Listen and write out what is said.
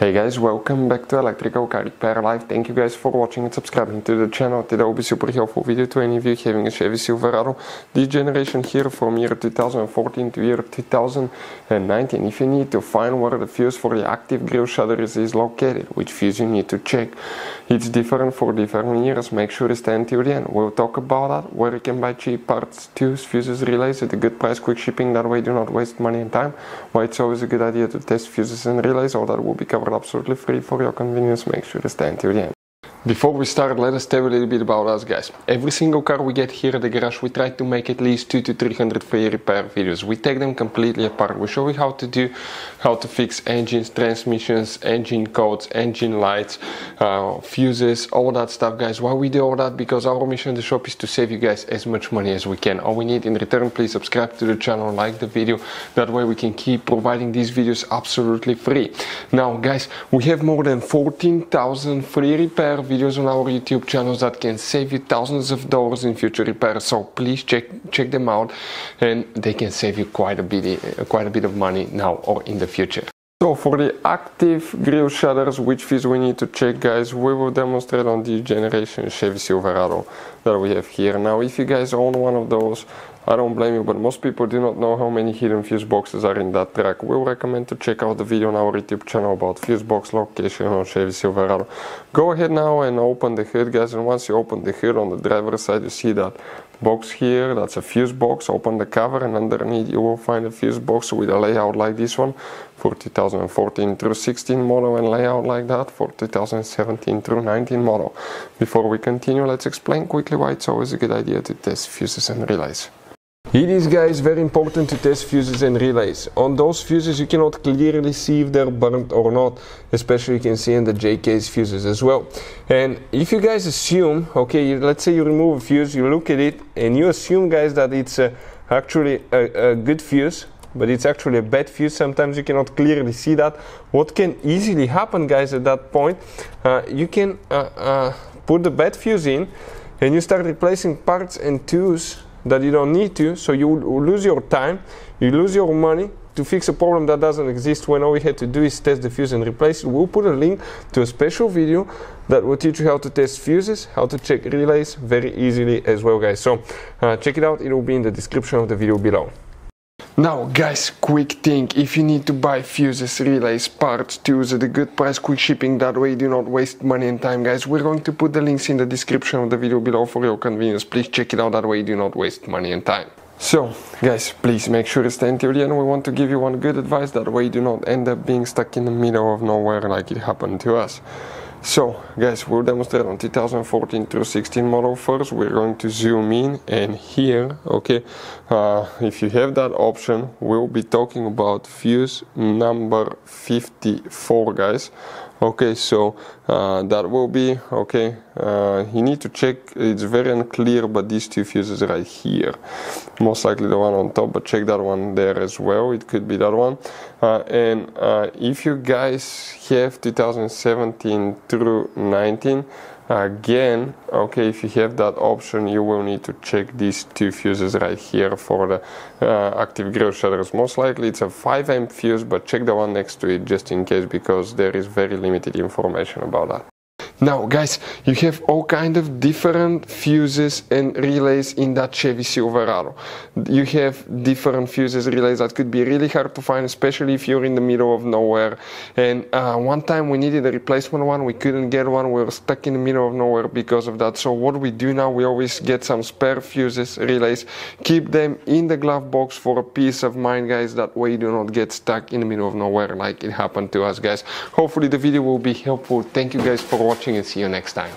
Hey guys, welcome back to Electrical Car Repair Live. Thank you guys for watching and subscribing to the channel. Today will be super helpful video to any of you having a Chevy Silverado. This generation here from year 2014 to year 2019. If you need to find where the fuse for the active grille shutters is located, which fuse you need to check. It's different for different years. Make sure to stay until the end. We'll talk about that, where you can buy cheap parts, tools, fuses, relays at a good price, quick shipping. That way do not waste money and time. Why it's always a good idea to test fuses and relays. All that will be covered absolutely free for your convenience. Make sure to stay until the end. Before we start, let us tell you a little bit about us, guys. Every single car we get here at the garage, we try to make at least 200 to 300 free repair videos. We take them completely apart. We show you how to fix engines, transmissions, engine codes, engine lights, fuses, all that stuff, guys. Why we do all that? Because our mission in the shop is to save you guys as much money as we can. All we need in return, please subscribe to the channel, like the video. That way we can keep providing these videos absolutely free. Now, guys, we have more than 14,000 free repair videos on our YouTube channels that can save you thousands of dollars in future repairs. So please check them out, and they can save you quite a bit of money now or in the future. So for the active grille shutters, which fuse we need to check, guys, we will demonstrate on this generation Chevy Silverado that we have here. Now, if you guys own one of those, I don't blame you, but most people do not know how many hidden fuse boxes are in that truck. We'll recommend to check out the video on our YouTube channel about fuse box location on Chevy Silverado. Go ahead now and open the hood, guys, and once you open the hood on the driver's side, you see that box here, that's a fuse box. Open the cover and underneath you will find a fuse box with a layout like this one for 2014 through 16 model, and layout like that for 2017 through 19 model. Before we continue, let's explain quickly why it's always a good idea to test fuses and relays. It is, guys, very important to test fuses and relays. On those fuses you cannot clearly see if they're burnt or not, especially you can see in the J-case fuses as well. And if you guys assume, okay, let's say you remove a fuse, you look at it and you assume, guys, that it's actually a good fuse, but it's actually a bad fuse. Sometimes you cannot clearly see that. What can easily happen, guys, at that point, you can put the bad fuse in and you start replacing parts and tools that you don't need to, so you lose your time, you lose your money to fix a problem that doesn't exist, when all we had to do is test the fuse and replace it. We'll put a link to a special video that will teach you how to test fuses, how to check relays very easily as well, guys. So check it out, it will be in the description of the video below. Now, guys, quick thing: if you need to buy fuses, relays, parts, tools at a good price, quick shipping, that way do not waste money and time, guys. We're going to put the links in the description of the video below for your convenience. Please check it out, that way do not waste money and time. So, guys, please make sure to stay until the end. We want to give you one good advice, that way you do not end up being stuck in the middle of nowhere like it happened to us. So, guys, we'll demonstrate on 2014 through 16 model first. We're going to zoom in, and here, okay, if you have that option, we'll be talking about fuse number 54, guys. Okay, so that will be, okay, you need to check, it's very unclear, but these two fuses right here, most likely the one on top, but check that one there as well, it could be that one. And if you guys have 2017 through 19, again, okay, if you have that option, you will need to check these two fuses right here for the active grille shutters. Most likely it's a 5 amp fuse, but check the one next to it just in case, because there is very limited information about that. Now, guys, you have all kind of different fuses and relays in that Chevy Silverado. You have different fuses, relays that could be really hard to find, especially if you're in the middle of nowhere. And one time we needed a replacement one, we couldn't get one, we were stuck in the middle of nowhere because of that. So what we do now, we always get some spare fuses, relays, keep them in the glove box for a peace of mind, guys. That way you do not get stuck in the middle of nowhere like it happened to us, guys. Hopefully the video will be helpful. Thank you guys for watching, and see you next time.